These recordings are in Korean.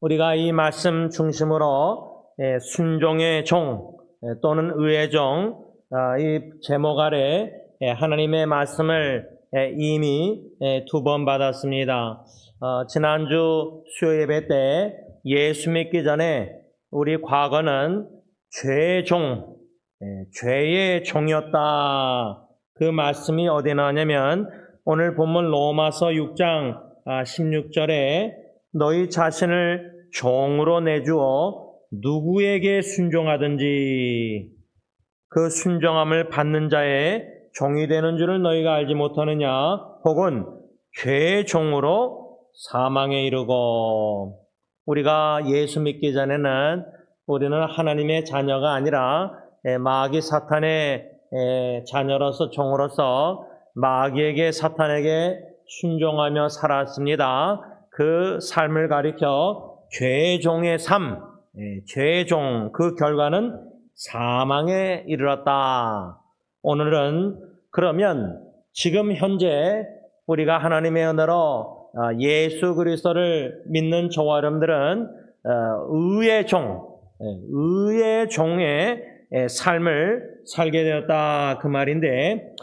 우리가 이 말씀 중심으로 순종의 종 또는 의의 종, 이 제목 아래 하나님의 말씀을 이미 2번 받았습니다. 지난주 수요 예배 때 예수 믿기 전에 우리 과거는 죄의 종, 죄의 종이었다. 그 말씀이 어디 나오냐면 오늘 본문 로마서 6장 16절에 너희 자신을 종으로 내주어 누구에게 순종하든지 그 순종함을 받는 자의 종이 되는 줄을 너희가 알지 못하느냐? 혹은 죄의 종으로 사망에 이르고. 우리가 예수 믿기 전에는 우리는 하나님의 자녀가 아니라 마귀 사탄의 자녀로서 종으로서 마귀에게 사탄에게 순종하며 살았습니다. 그 삶을 가리켜 죄의 종의 삶, 죄의 종, 그 결과는 사망에 이르렀다. 오늘은 그러면 지금 현재 우리가 하나님의 은혜로 예수 그리스도를 믿는 저와 여러분들은 의의 종, 의의 종의 삶을 살게 되었다 그 말인데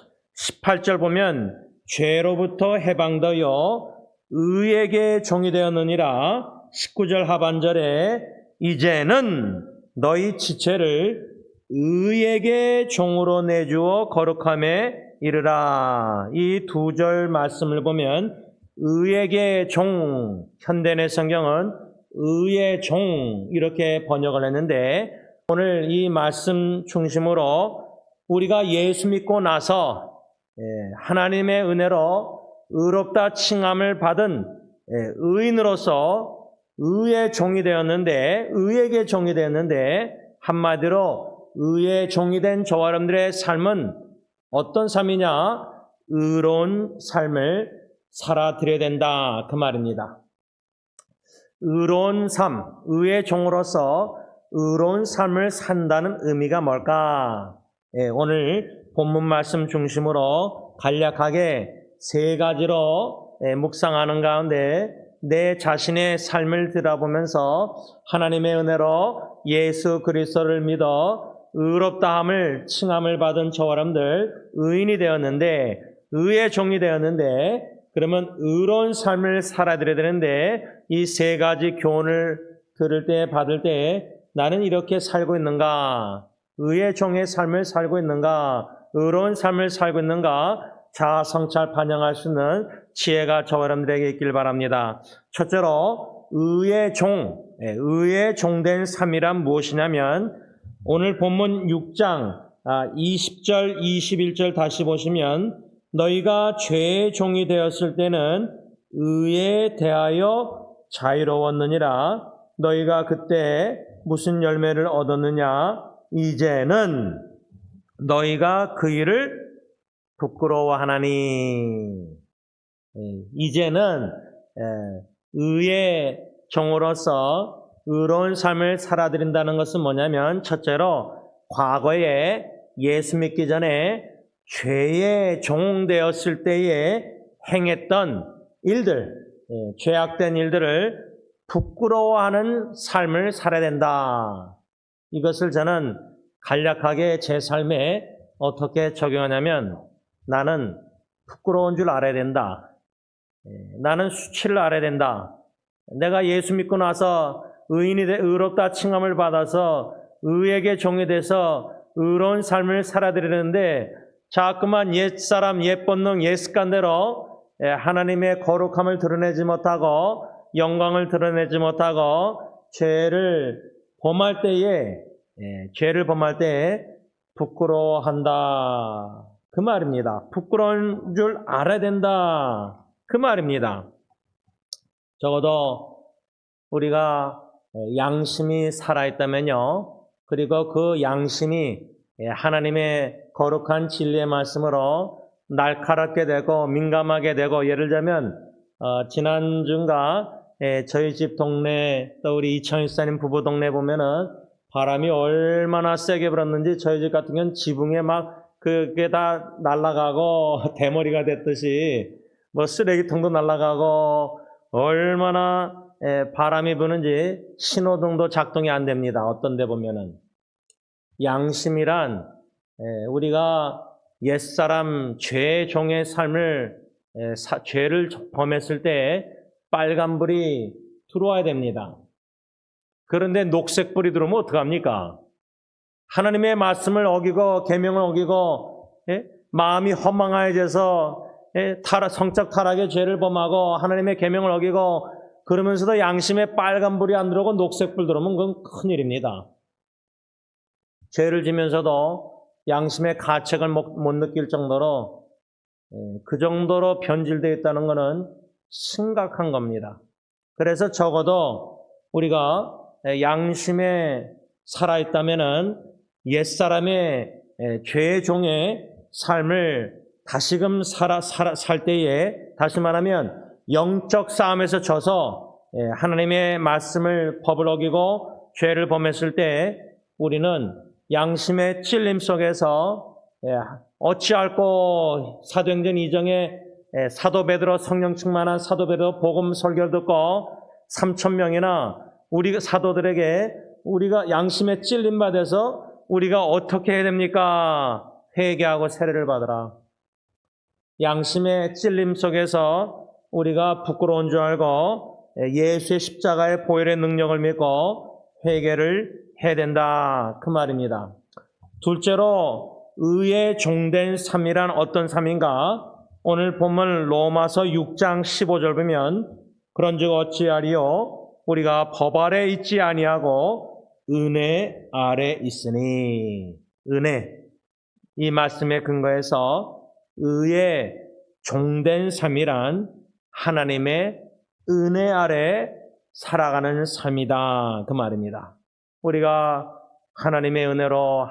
18절 보면 죄로부터 해방되어 의에게 종이 되었느니라. 19절 하반절에 이제는 너희 지체를 의에게 종으로 내주어 거룩함에 이르라. 이 두 절 말씀을 보면 의에게 종, 현대의 성경은 의의 종 이렇게 번역을 했는데 오늘 이 말씀 중심으로 우리가 예수 믿고 나서 하나님의 은혜로 의롭다 칭함을 받은 의인으로서 의의 종이 되었는데, 의에게 종이 되었는데, 한마디로 의의 종이 된 저와 여러분들의 삶은 어떤 삶이냐? 의로운 삶을 살아드려야 된다 그 말입니다. 의로운 삶, 의의 종으로서 의로운 삶을 산다는 의미가 뭘까? 오늘 본문 말씀 중심으로 간략하게 세 가지로 묵상하는 가운데 내 자신의 삶을 들어보면서 하나님의 은혜로 예수 그리스도를 믿어 의롭다함을 칭함을 받은 저와 여러분들 의인이 되었는데 의의 종이 되었는데 그러면 의로운 삶을 살아드려야 되는데 이 세 가지 교훈을 들을 때 받을 때 나는 이렇게 살고 있는가? 의의 종의 삶을 살고 있는가? 의로운 삶을 살고 있는가? 자아 성찰 반영할 수 있는 지혜가 저와 여러분들에게 있길 바랍니다. 첫째로 의의 종, 의의 종된 삶이란 무엇이냐면 오늘 본문 6장 20절, 21절 다시 보시면 너희가 죄의 종이 되었을 때는 의에 대하여 자유로웠느니라. 너희가 그때 무슨 열매를 얻었느냐? 이제는 너희가 그 일을 부끄러워하나니. 이제는 의의 종으로서 의로운 삶을 살아드린다는 것은 뭐냐면 첫째로 과거에 예수 믿기 전에 죄의 종 되었을 때에 행했던 일들, 죄악된 일들을 부끄러워하는 삶을 살아야 된다. 이것을 저는 간략하게 제 삶에 어떻게 적용하냐면 나는 부끄러운 줄 알아야 된다. 나는 수치를 알아야 된다. 내가 예수 믿고 나서 의인이 의롭다 칭함을 받아서 의에게 종이 돼서 의로운 삶을 살아드리는데 자꾸만 옛사람, 옛본능, 옛습관대로 하나님의 거룩함을 드러내지 못하고 영광을 드러내지 못하고 죄를 범할 때에 부끄러워한다. 그 말입니다. 부끄러운 줄 알아야 된다. 그 말입니다. 적어도 우리가 양심이 살아있다면요. 그리고 그 양심이 하나님의 거룩한 진리의 말씀으로 날카롭게 되고 민감하게 되고 예를 들자면 지난주인가 저희 집 동네 또 우리 이창희 사님 부부 동네 보면은 바람이 얼마나 세게 불었는지 저희 집 같은 경우는 지붕에 막 그게 다 날아가고 대머리가 됐듯이 뭐 쓰레기통도 날아가고 얼마나 바람이 부는지 신호등도 작동이 안 됩니다. 어떤 데 보면은. 양심이란 우리가 옛사람 죄종의 삶을 죄를 범했을 때 빨간불이 들어와야 됩니다. 그런데 녹색불이 들어오면 어떡합니까? 하나님의 말씀을 어기고 계명을 어기고 마음이 허망해져서 성적 타락의 죄를 범하고 하나님의 계명을 어기고 그러면서도 양심에 빨간불이 안 들어오고 녹색불 들어오면 그건 큰일입니다. 죄를 지면서도 양심의 가책을 못 느낄 정도로 그 정도로 변질되어 있다는 것은 심각한 겁니다. 그래서 적어도 우리가 양심에 살아있다면은 옛사람의 죄의 종의 삶을 다시금 살 때에 다시 말하면 영적 싸움에서 져서 하나님의 말씀을 법을 어기고 죄를 범했을 때 우리는 양심의 찔림 속에서 어찌할꼬 사도행전 2장에 사도 베드로 성령 충만한 사도 베드로 복음 설교를 듣고 3,000명이나 우리 사도들에게 우리가 양심에 찔림 받아서 우리가 어떻게 해야 됩니까? 회개하고 세례를 받으라. 양심의 찔림 속에서 우리가 부끄러운 줄 알고 예수의 십자가의 보혈의 능력을 믿고 회개를 해야 된다. 그 말입니다. 둘째로 의에 종된 삶이란 어떤 삶인가? 오늘 본문 로마서 6장 15절 보면 그런즉 어찌하리요? 우리가 법 아래 있지 아니하고 은혜 아래 있으니. 은혜. 이 말씀에 근거해서 의에 종된 삶이란 하나님의 은혜 아래 살아가는 삶이다. 그 말입니다. 우리가 하나님의 은혜로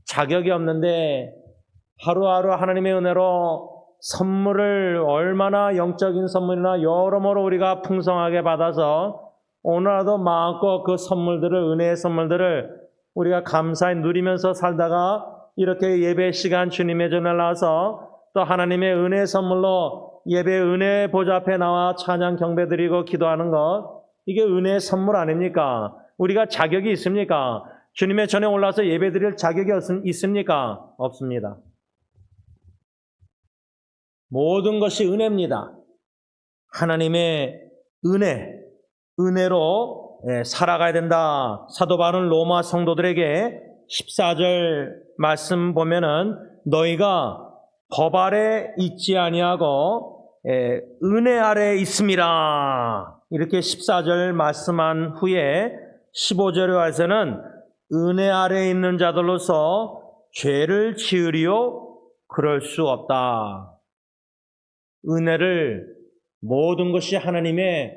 자격이 없는데 하루하루 하나님의 은혜로 선물을 얼마나 영적인 선물이나 여러모로 우리가 풍성하게 받아서 오늘라도 마음껏 그 선물들을 은혜의 선물들을 우리가 감사히 누리면서 살다가 이렇게 예배 시간 주님의 전에 나와서 또 하나님의 은혜의 선물로 예배 은혜 보좌 앞에 나와 찬양 경배 드리고 기도하는 것 이게 은혜의 선물 아닙니까? 우리가 자격이 있습니까? 주님의 전에 올라서 예배 드릴 자격이 있습니까? 없습니다. 모든 것이 은혜입니다. 하나님의 은혜로 살아가야 된다. 사도 바울은 로마 성도들에게 14절 말씀 보면은 너희가 법 아래 있지 아니하고 은혜 아래 있음이라. 이렇게 14절 말씀한 후에 15절에 와서는 은혜 아래 있는 자들로서 죄를 지으리요 그럴 수 없다. 은혜를 모든 것이 하나님의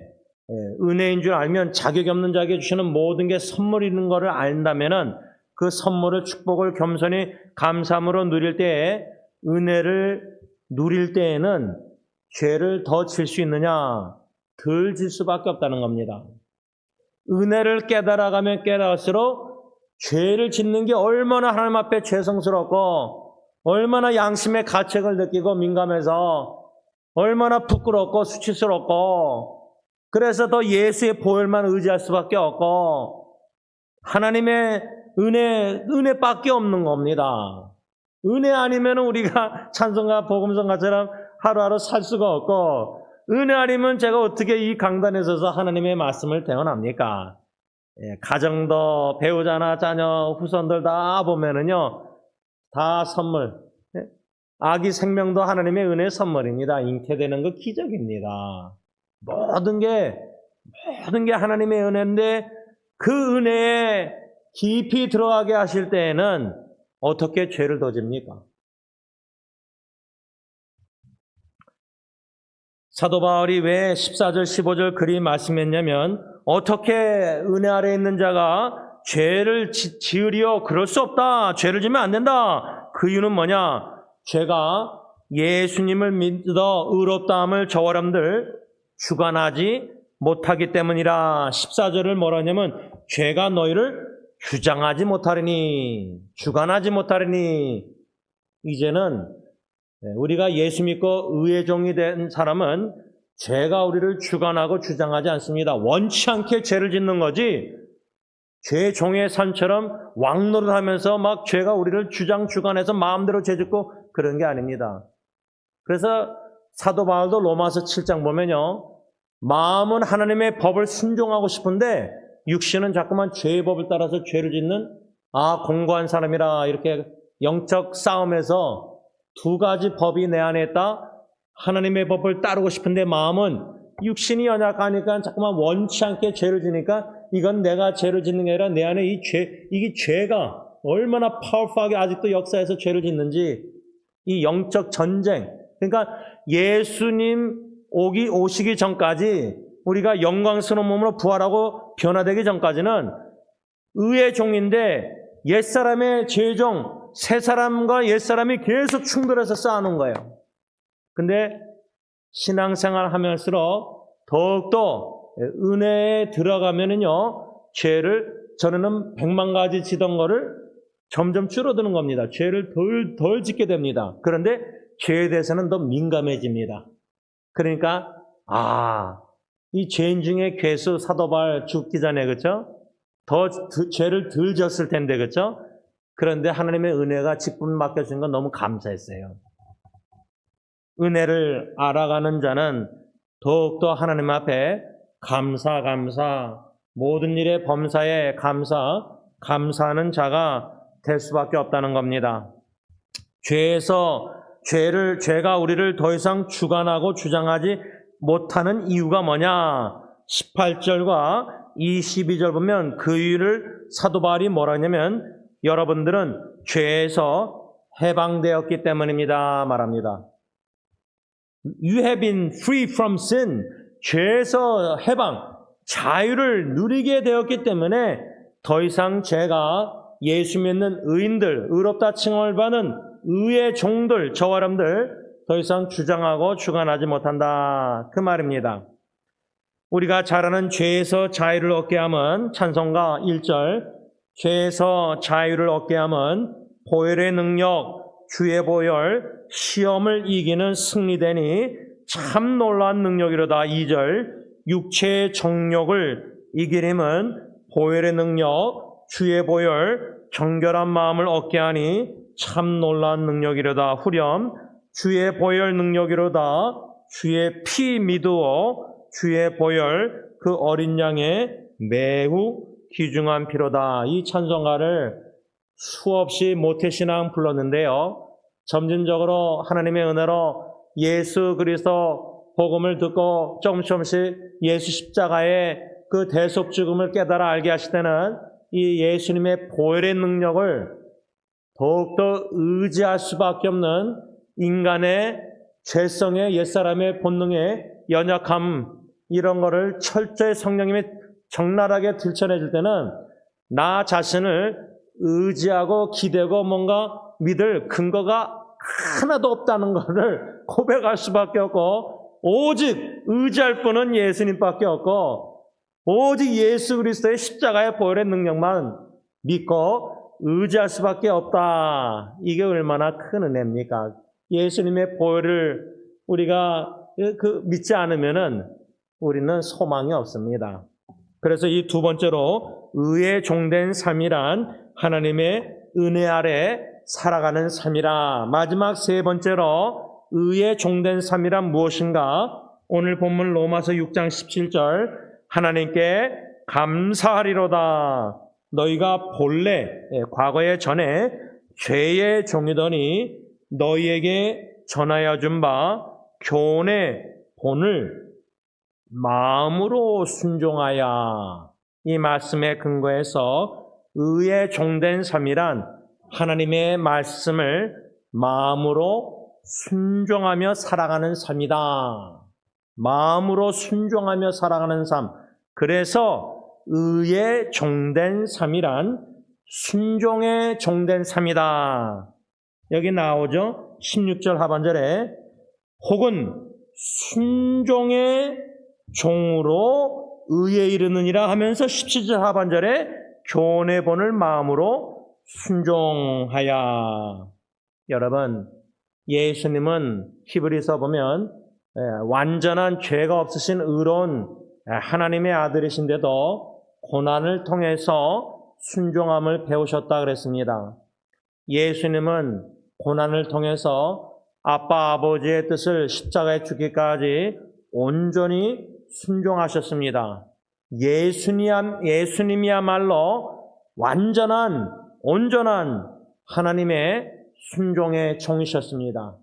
은혜인 줄 알면 자격이 없는 자에게 주시는 모든 게 선물인 것을 안다면은 그 선물을 축복을 겸손히 감사함으로 누릴 때에 은혜를 누릴 때에는 죄를 더 질 수 있느냐? 덜 질 수밖에 없다는 겁니다. 은혜를 깨달아가면 깨달을수록 죄를 짓는 게 얼마나 하나님 앞에 죄성스럽고 얼마나 양심의 가책을 느끼고 민감해서 얼마나 부끄럽고 수치스럽고 그래서 더 예수의 보혈만 의지할 수밖에 없고 하나님의 은혜밖에 없는 겁니다. 은혜 아니면 우리가 찬송가 복음성가처럼 하루하루 살 수가 없고 은혜 아니면 제가 어떻게 이 강단에 서서 하나님의 말씀을 대언합니까? 가정도 배우자나 자녀 후손들 다 보면은요 다 선물. 아기 생명도 하나님의 은혜의 선물입니다. 잉태되는 거 기적입니다. 모든 게 하나님의 은혜인데 그 은혜에 깊이 들어가게 하실 때에는 어떻게 죄를 더 집니까? 사도 바울이 왜 14절 15절 그리 말씀했냐면 어떻게 은혜 아래 있는 자가 죄를 지으리요? 그럴 수 없다. 죄를 지면 안 된다. 그 이유는 뭐냐? 죄가 예수님을 믿어 의롭다함을 저와 여러분들 주관하지 못하기 때문이라. 14절을 뭐라 하냐면 죄가 너희를 주장하지 못하리니 주관하지 못하리니. 이제는 우리가 예수 믿고 의의 종이 된 사람은 죄가 우리를 주관하고 주장하지 않습니다. 원치 않게 죄를 짓는 거지 죄 종의 삶처럼 왕노릇하면서 막 죄가 우리를 주관해서 마음대로 죄 짓고 그런 게 아닙니다. 그래서 사도 바울도 로마서 7장 보면요. 마음은 하나님의 법을 순종하고 싶은데 육신은 자꾸만 죄의 법을 따라서 죄를 짓는 공고한 사람이라 이렇게 영적 싸움에서 두 가지 법이 내 안에 있다. 하나님의 법을 따르고 싶은데 마음은 육신이 연약하니까 자꾸만 원치 않게 죄를 지니까 이건 내가 죄를 짓는 게 아니라 내 안에 이게 죄가 얼마나 파워풀하게 아직도 역사에서 죄를 짓는지 이 영적 전쟁. 그러니까 예수님 오시기 전까지 우리가 영광스러운 몸으로 부활하고 변화되기 전까지는 의의 종인데 옛사람의 죄종, 새사람과 옛사람이 계속 충돌해서 쌓아놓은 거예요. 근데 신앙생활 하면서 더욱더 은혜에 들어가면은요, 죄를 전에는 100만 가지 지던 거를 점점 줄어드는 겁니다. 죄를 덜 짓게 됩니다. 그런데 죄에 대해서는 더 민감해집니다. 그러니까, 이 죄인 중에 괴수 사도바울 죽기 전에, 그쵸? 죄를 덜 졌을 텐데, 그쵸? 그런데 하나님의 은혜가 직분 맡겨준 건 너무 감사했어요. 은혜를 알아가는 자는 더욱더 하나님 앞에 감사, 모든 일의 범사에 감사하는 자가 될 수밖에 없다는 겁니다. 죄가 우리를 더 이상 주관하고 주장하지 못하는 이유가 뭐냐? 18절과 22절 보면 그 이유를 사도 바울이 뭐라 하냐면 여러분들은 죄에서 해방되었기 때문입니다 말합니다. You have been free from sin. 죄에서 해방, 자유를 누리게 되었기 때문에 더 이상 죄가 예수 믿는 의인들, 의롭다 칭함을 받는 의의 종들, 저와 여러분들 더 이상 주장하고 주관하지 못한다. 그 말입니다. 우리가 잘 아는 죄에서 자유를 얻게 함은 찬송가 1절 죄에서 자유를 얻게 함은 보혈의 능력, 주의 보혈, 시험을 이기는 승리되니 참 놀라운 능력이로다. 2절 육체의 정욕을 이기림은 보혈의 능력, 주의 보혈, 정결한 마음을 얻게 하니 참 놀라운 능력이로다. 후렴 주의 보혈 능력이로다. 주의 피 미두어 주의 보혈 그 어린 양의 매우 귀중한 피로다. 이 찬송가를 수없이 모태신앙 불렀는데요. 점진적으로 하나님의 은혜로 예수 그리스도 복음을 듣고 조금씩 예수 십자가의 그 대속 죽음을 깨달아 알게 하실 때는 이 예수님의 보혈의 능력을 더욱더 의지할 수밖에 없는 인간의 죄성의 옛사람의 본능의 연약함 이런 거를 철저히 성령님이 적나라하게 들춰내줄 때는 나 자신을 의지하고 기대고 뭔가 믿을 근거가 하나도 없다는 것을 고백할 수밖에 없고 오직 의지할 분은 예수님밖에 없고 오직 예수 그리스도의 십자가의 보혈의 능력만 믿고 의지할 수밖에 없다. 이게 얼마나 큰 은혜입니까? 예수님의 보혈을 우리가 믿지 않으면은 우리는 소망이 없습니다. 그래서 이 두 번째로 의의 종된 삶이란 하나님의 은혜 아래 살아가는 삶이라. 마지막 세 번째로 의의 종된 삶이란 무엇인가? 오늘 본문 로마서 6장 17절 하나님께 감사하리로다. 너희가 본래 과거에 전에 죄의 종이더니 너희에게 전하여 준 바 교훈의 본을 마음으로 순종하여. 이 말씀에 근거해서 의의 종된 삶이란 하나님의 말씀을 마음으로 순종하며 살아가는 삶이다. 마음으로 순종하며 살아가는 삶. 그래서 의의 종된 삶이란 순종의 종된 삶이다. 여기 나오죠? 16절 하반절에 혹은 순종의 종으로 의에 이르느니라 하면서 17절 하반절에 교훈의 본을 마음으로 순종하여. 여러분, 예수님은 히브리서 보면 완전한 죄가 없으신 의로운 하나님의 아들이신데도 고난을 통해서 순종함을 배우셨다 그랬습니다. 예수님은 고난을 통해서 아빠 아버지의 뜻을 십자가에 죽기까지 온전히 순종하셨습니다. 예수님이야말로 온전한 하나님의 순종의 종이셨습니다.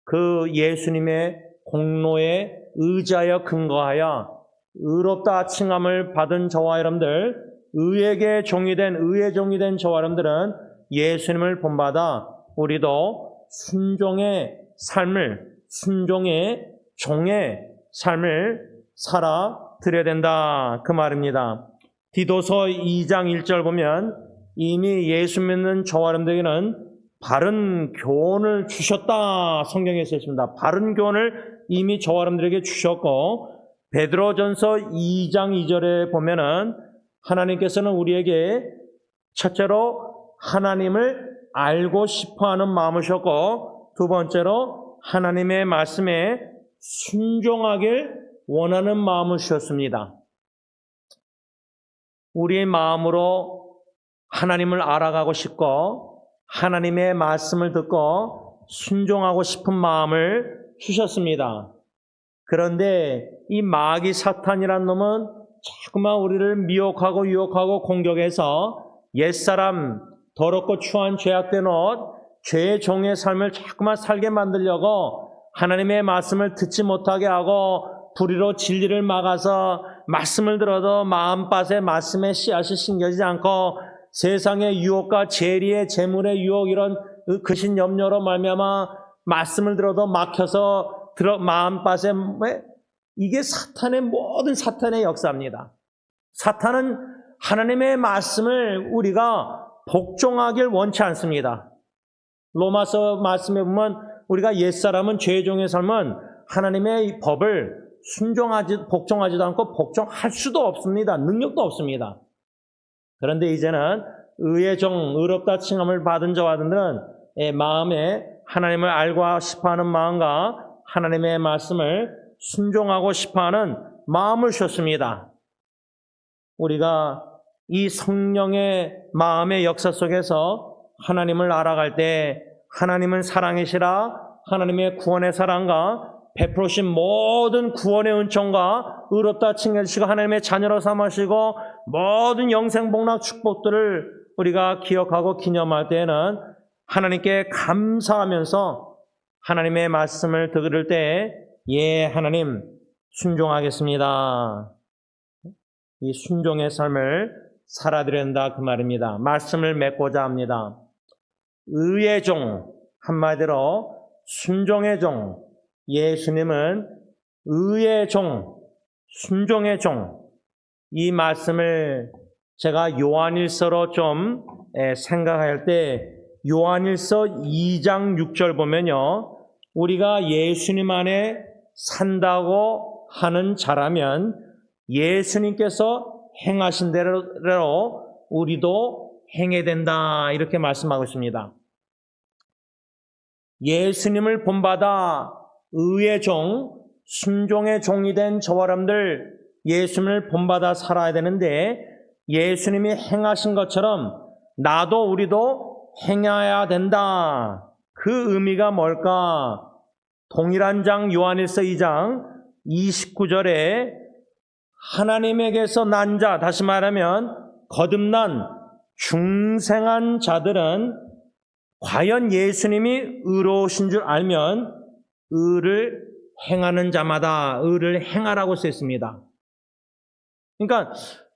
그 예수님의 공로에 의지하여 근거하여 의롭다 칭함을 받은 저와 여러분들, 의의 종이 된 저와 여러분들은 예수님을 본받아 우리도 순종의 종의 삶을 살아드려야 된다 그 말입니다. 디도서 2장 1절 보면 이미 예수 믿는 저와 여러분들에게는 바른 교훈을 주셨다 성경에 써 있습니다. 바른 교훈을 이미 저와 여러분들에게 주셨고, 베드로전서 2장 2절에 보면은 하나님께서는 우리에게 첫째로 하나님을 알고 싶어하는 마음을 주셨고, 두 번째로 하나님의 말씀에 순종하길 원하는 마음을 주셨습니다. 우리의 마음으로 하나님을 알아가고 싶고 하나님의 말씀을 듣고 순종하고 싶은 마음을 주셨습니다. 그런데 이 마귀 사탄이란 놈은 자꾸만 우리를 미혹하고 유혹하고 공격해서 옛사람, 더럽고 추한 죄악된 옷, 죄의 종의 삶을 자꾸만 살게 만들려고 하나님의 말씀을 듣지 못하게 하고 불의로 진리를 막아서 말씀을 들어도 마음밭에 말씀의 씨앗이 심겨지지 않고 세상의 유혹과 재리의 재물의 유혹, 이런 거신 염려로 말미암아 말씀을 들어도 막혀서 마음밭에, 이게 모든 사탄의 역사입니다. 사탄은 하나님의 말씀을 우리가 복종하길 원치 않습니다. 로마서 말씀에 보면 우리가 옛사람은 죄의 종의 삶은 하나님의 법을 복종하지도 않고 복종할 수도 없습니다. 능력도 없습니다. 그런데 이제는 의의 종, 의롭다 칭함을 받은 자들은 마음에 하나님을 알고 싶어하는 마음과 하나님의 말씀을 순종하고 싶어하는 마음을 주셨습니다. 우리가 이 성령의 마음의 역사 속에서 하나님을 알아갈 때 하나님은 사랑이시라, 하나님의 구원의 사랑과 베푸신 모든 구원의 은총과 의롭다 칭해주시고 하나님의 자녀로 삼으시고 모든 영생복락 축복들을 우리가 기억하고 기념할 때에는 하나님께 감사하면서 하나님의 말씀을 들을 때, 예, 하나님 순종하겠습니다. 이 순종의 삶을 살아드려야 한다 그 말입니다. 말씀을 맺고자 합니다. 의의 종, 한마디로 순종의 종, 예수님은 의의 종, 순종의 종, 이 말씀을 제가 요한일서로 좀 생각할 때 요한일서 2장 6절 보면요, 우리가 예수님 안에 산다고 하는 자라면 예수님께서 행하신 대로 우리도 행해야 된다 이렇게 말씀하고 있습니다. 예수님을 본받아 의의 종, 순종의 종이 된 저와 여러분들 예수님을 본받아 살아야 되는데, 예수님이 행하신 것처럼 나도 우리도 행해야 된다. 그 의미가 뭘까? 동일한 장 요한일서 2장 29절에 하나님에게서 난 자, 다시 말하면 거듭난 중생한 자들은 과연 예수님이 의로우신 줄 알면 의를 행하는 자마다 의를 행하라고 써 있습니다. 그러니까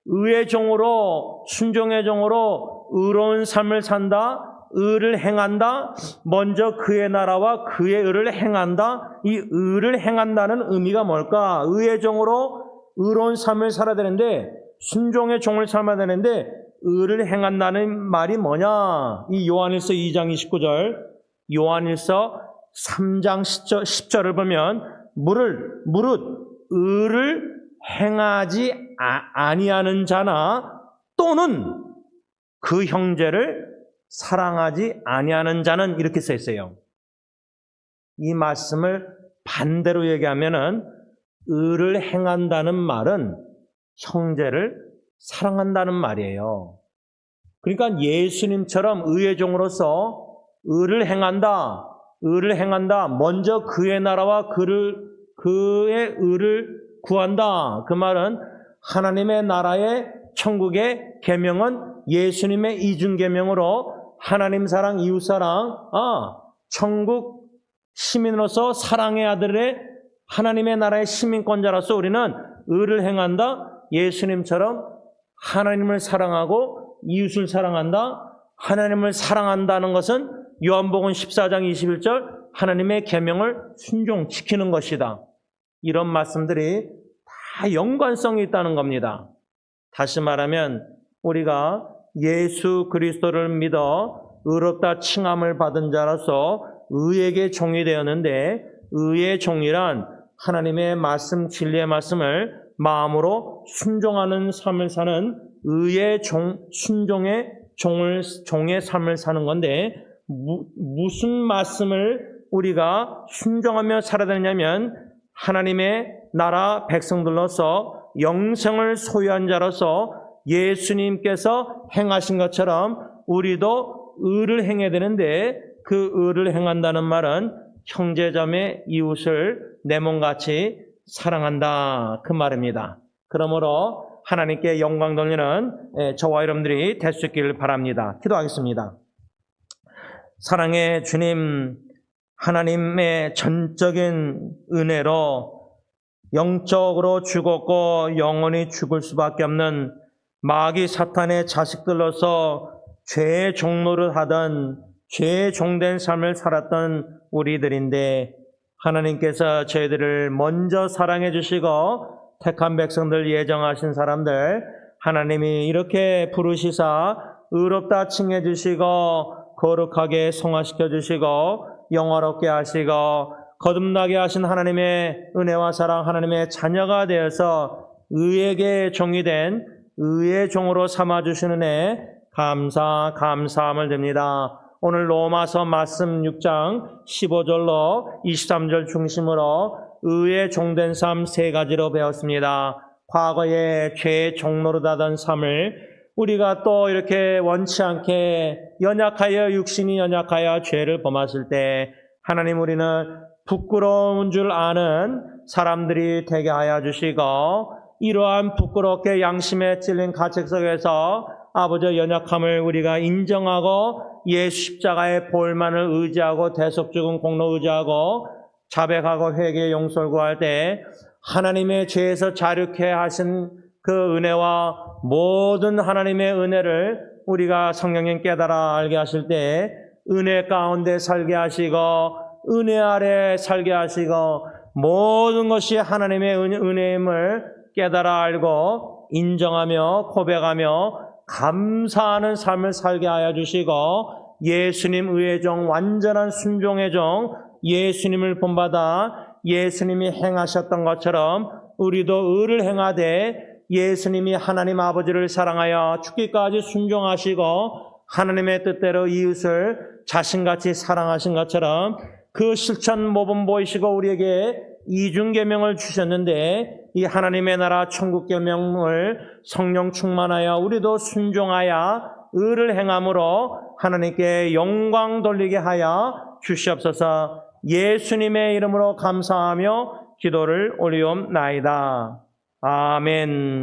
의의 종으로, 순종의 종으로 의로운 삶을 산다, 의를 행한다, 먼저 그의 나라와 그의 의를 행한다. 이 의를 행한다는 의미가 뭘까? 의의 종으로 의로운 삶을 살아야 되는데, 순종의 종을 삶아야 되는데 의를 행한다는 말이 뭐냐? 이 요한일서 2장 29절, 요한일서 3장 10절을 보면 무릇 의를 행하지 아니하는 자나 또는 그 형제를 사랑하지 아니하는 자는, 이렇게 써 있어요. 이 말씀을 반대로 얘기하면은 의를 행한다는 말은 형제를 사랑한다는 말이에요. 그러니까 예수님처럼 의의 종으로서 의를 행한다. 먼저 그의 나라와 그의 의를 구한다. 그 말은 하나님의 나라의 천국의 계명은 예수님의 이중계명으로 하나님 사랑, 이웃 사랑, 천국 시민으로서 사랑의 아들의 하나님의 나라의 시민권자로서 우리는 의를 행한다. 예수님처럼 하나님을 사랑하고 이웃을 사랑한다. 하나님을 사랑한다는 것은 요한복음 14장 21절 하나님의 계명을 순종시키는 것이다. 이런 말씀들이 다 연관성이 있다는 겁니다. 다시 말하면 우리가 예수 그리스도를 믿어 의롭다 칭함을 받은 자로서 의에게 종이 되었는데 의의 종이란 하나님의 말씀, 진리의 말씀을 마음으로 순종하는 삶을 사는 의의 순종의 종의 삶을 사는 건데 무슨 말씀을 우리가 순종하며 살아야 되냐면 하나님의 나라 백성들로서 영생을 소유한 자로서 예수님께서 행하신 것처럼 우리도 의를 행해야 되는데 그 의를 행한다는 말은 형제자매 이웃을 내 몸같이 사랑한다 그 말입니다. 그러므로 하나님께 영광 돌리는 저와 여러분들이 될 수 있기를 바랍니다. 기도하겠습니다. 사랑의 주님, 하나님의 전적인 은혜로 영적으로 죽었고 영원히 죽을 수밖에 없는 마귀 사탄의 자식들로서 죄의 종노릇 하던 죄의 종된 삶을 살았던 우리들인데 하나님께서 저희들을 먼저 사랑해 주시고 택한 백성들 예정하신 사람들 하나님이 이렇게 부르시사 의롭다 칭해 주시고 거룩하게 성화시켜 주시고 영화롭게 하시고 거듭나게 하신 하나님의 은혜와 사랑 하나님의 자녀가 되어서 의에게 종이 된 의의 종으로 삼아주시는 애 감사함을 드립니다. 오늘 로마서 말씀 6장 15절로 23절 중심으로 의의 종된 삶 세 가지로 배웠습니다. 과거에 죄의 종노릇 하던 삶을 우리가 또 이렇게 원치 않게 육신이 연약하여 죄를 범하실 때 하나님 우리는 부끄러운 줄 아는 사람들이 되게 하여 주시고 이러한 부끄럽게 양심에 찔린 가책 속에서 아버지의 연약함을 우리가 인정하고 예수 십자가의 보혈만을 의지하고 대속 죽은 공로 의지하고 자백하고 회개 용서를 구할 때 하나님의 죄에서 자유케 하신 그 은혜와 모든 하나님의 은혜를 우리가 성령님 깨달아 알게 하실 때 은혜 가운데 살게 하시고 은혜 아래 살게 하시고 모든 것이 하나님의 은혜임을 깨달아 알고 인정하며 고백하며 감사하는 삶을 살게 하여 주시고 예수님 의의 종 완전한 순종의 종 예수님을 본받아 예수님이 행하셨던 것처럼 우리도 의를 행하되 예수님이 하나님 아버지를 사랑하여 죽기까지 순종하시고 하나님의 뜻대로 이웃을 자신같이 사랑하신 것처럼 그 실천 모범 보이시고 우리에게 이중계명을 주셨는데 이 하나님의 나라 천국계명을 성령 충만하여 우리도 순종하여 의를 행함으로 하나님께 영광 돌리게 하여 주시옵소서. 예수님의 이름으로 감사하며 기도를 올리옵나이다. 아멘.